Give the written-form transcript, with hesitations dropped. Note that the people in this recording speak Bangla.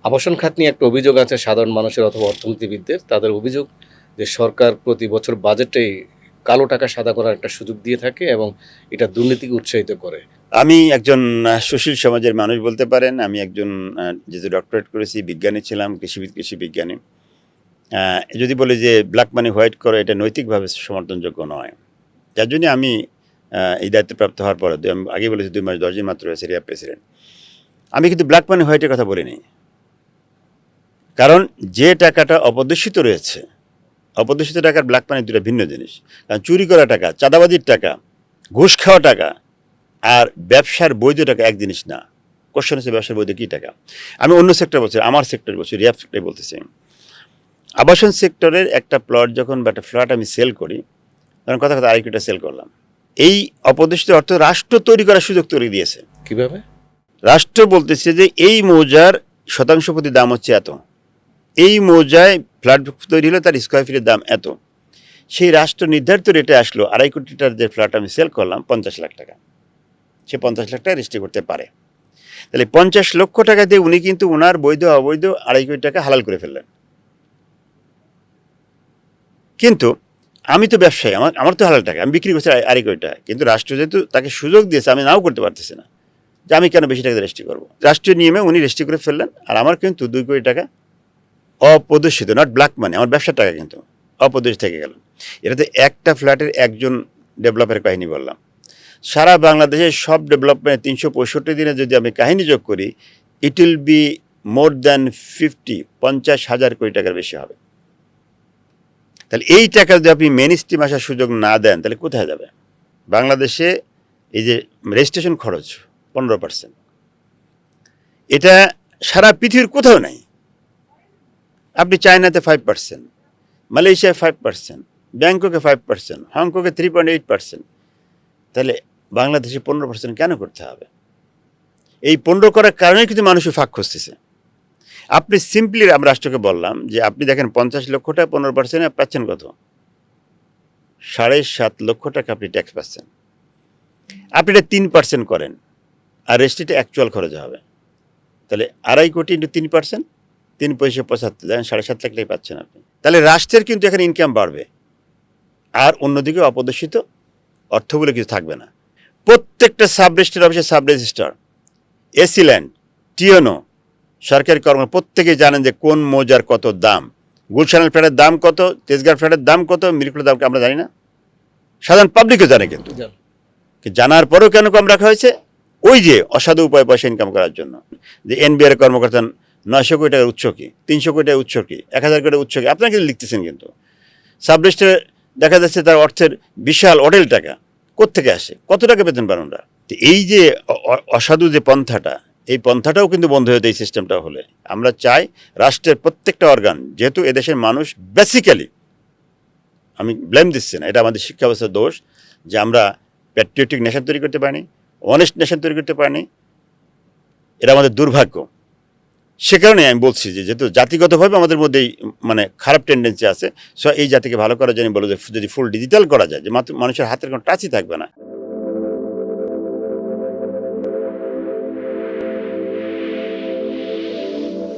আবাসন খাত নিয়ে একটা অভিযোগ আছে সাধারণ মানুষের অথবা অর্থনীতিবিদদের। তাদের অভিযোগ যে সরকার প্রতি বছর বাজেটেই কালো টাকা সাদা করার একটা সুযোগ দিয়ে থাকে এবং এটা দুর্নীতিকে উৎসাহিত করে। আমি একজন সুশীল সমাজের মানুষ বলতে পারেন। আমি একজন যেহেতু ডক্টরেট করেছি, বিজ্ঞানী ছিলাম, কৃষি বিজ্ঞানী। যদি বলি যে ব্ল্যাক মানি হোয়াইট করা, এটা নৈতিকভাবে সমর্থনযোগ্য নয়। যার জন্য আমি এই দায়িত্বপ্রাপ্ত হওয়ার পরে আমি আগে বলেছি 2 মাস 10 দিন মাত্র হয়েছে রিয়া প্রেসিডেন্ট। আমি কিন্তু ব্ল্যাক মানি হোয়াইটের কথা বলিনি, কারণ যে টাকাটা অপদর্শিত রয়েছে, অপদর্শিত টাকার ব্ল্যাক মানি দুটো ভিন্ন জিনিস। কারণ চুরি করা টাকা, চাঁদাবাজির টাকা, ঘুষ খাওয়া টাকা আর ব্যবসার বৈধ টাকা এক জিনিস না। কোশ্চেন হচ্ছে ব্যবসার বৈধ কী টাকা। আমি অন্য সেক্টর বলছি, আমার সেক্টর বলছি, রিয়া সেক্টরে বলতেছি। আবাসন সেক্টরের একটা প্লট যখন বা একটা ফ্ল্যাট আমি সেল করি, তখন কথা আরেকটা সেল করলাম। এই অপদর্শিত অর্থ রাষ্ট্র তৈরি করার সুযোগ তৈরি দিয়েছে। কিভাবে? রাষ্ট্র বলতেছে যে এই মৌজার শতাংশ প্রতি দাম হচ্ছে এত, এই মৌজায় ফ্ল্যাট তৈরি হলে তার স্কোয়ার ফিটের দাম এত। সেই রাষ্ট্র নির্ধারিত রেটে আসলো 2.5 কোটিটার যে ফ্ল্যাট আমি সেল করলাম 50 লাখ টাকা, সে 50 লাখ টাকা রেজিস্ট্রি করতে পারে। তাহলে 50 লক্ষ টাকা দিয়ে উনি কিন্তু ওনার বৈধ অবৈধ 2.5 কোটি টাকা হালাল করে ফেললেন। কিন্তু আমি তো ব্যবসায়ী, আমার তো হালাল টাকা, আমি বিক্রি করছি 2.5 কোটি টাকা, কিন্তু রাষ্ট্র যেহেতু তাকে সুযোগ দিয়েছে, আমি নাও করতে পারতেছি না যে আমি কেন বেশি টাকা রেজিস্ট্রি করবো। রাষ্ট্রীয় নিয়মে উনি রেজিস্ট্রি করে ফেললেন, আর আমার কিন্তু 2 কোটি টাকা অপ্রদর্শিত, নট ব্ল্যাক মানি, আমার ব্যবসার টাকা কিন্তু অপ্রদর্শিত থেকে গেল। এটাতে একটা ফ্ল্যাটের একজন ডেভেলপারের কাহিনী বললাম। সারা বাংলাদেশের সব ডেভেলপমেন্ট 365 দিনে যদি আমি কাহিনী যোগ করি, it will be more than 50,000 কোটি টাকার বেশি হবে। তাহলে এই টাকা যদি আপনি মেন স্ট্রিম আসার সুযোগ না দেন, তাহলে কোথায় যাবে? বাংলাদেশে এই যে রেজিস্ট্রেশন খরচ 15%, এটা সারা পৃথিবীর কোথাও নাই। আপনি চায়নাতে 5%, মালয়েশিয়ায় 5%, ব্যাংককে 5%, হংকংয়ে 3.8%। তাহলে বাংলাদেশে 15% কেন করতে হবে? এই 15 করার কারণে কিন্তু মানুষের ফাঁক খুঁজতেছে। আপনি সিম্পলি, আমরা রাষ্ট্রকে বললাম যে আপনি দেখেন 50 লক্ষ টাকা 15% পাচ্ছেন কত? 7.5 লক্ষ টাকা আপনি ট্যাক্স পাচ্ছেন। আপনি এটা 3% করেন, আর রেজিস্ট্রিটা অ্যাকচুয়াল খরচ হবে। তাহলে 2.5 কোটি ইন্টু 3%, 3 পয়সা 75, দেখেন 7.5 লাখ টাকা পাচ্ছেন আপনি। তাহলে রাষ্ট্রের কিন্তু এখানে ইনকাম বাড়বে, আর অন্যদিকে অপদর্শিত অর্থ বলে কিছু থাকবে না। প্রত্যেকটা সাব রেজিস্ট্রার অফিসে সাব রেজিস্ট্রার, এসি ল্যান্ড, টিওনো, সরকারি কর্মচারী প্রত্যেকেই জানেন যে কোন মৌজার কত দাম, গুলশানের ফ্ল্যাটের দাম কত, তেজগাঁর ফ্ল্যাটের দাম কত, মিরপুরের দাম আমরা জানি না? সাধারণ পাবলিকও জানে, কিন্তু জানার পরেও কেন কম রাখা হয়েছে? ওই যে অসাধু উপায় পয়সা ইনকাম করার জন্য। যে এনবিআর কর্মকর্তা 900 কোটি টাকার উৎস কি, 300 কোটি টাকার উৎস কি, 1000 কোটি উৎস কি, আপনারা কিন্তু লিখতেছেন, কিন্তু সাব রেজিস্ট্রারে দেখা যাচ্ছে তার অর্থের বিশাল অডেল টাকা কোত্থেকে আসে, কত টাকা বেতন পান ওরা। এই যে অসাধু যে পন্থাটা, এই পন্থাটাও কিন্তু বন্ধ হয়ে যায় এই সিস্টেমটা হলে। আমরা চাই রাষ্ট্রের প্রত্যেকটা অর্গান, যেহেতু এদেশের মানুষ বেসিক্যালি, আমি ব্লেম দিচ্ছি না, এটা আমাদের শিক্ষা ব্যবস্থার দোষ যে আমরা প্যাট্রিয়টিক নেশন তৈরি করতে পারিনি, অনেস্ট নেশন তৈরি করতে পারিনি, এটা আমাদের দুর্ভাগ্য। সে কারণে আমি বলছি যে যেহেতু জাতিগতভাবে আমাদের মধ্যেই মানে খারাপ টেন্ডেন্সি আছে, সো এই জাতিকে ভালো করার জন্য বলো যে যদি ফুল ডিজিটাল করা যায়, যে মানুষের হাতের কোনো টাচই থাকবে না।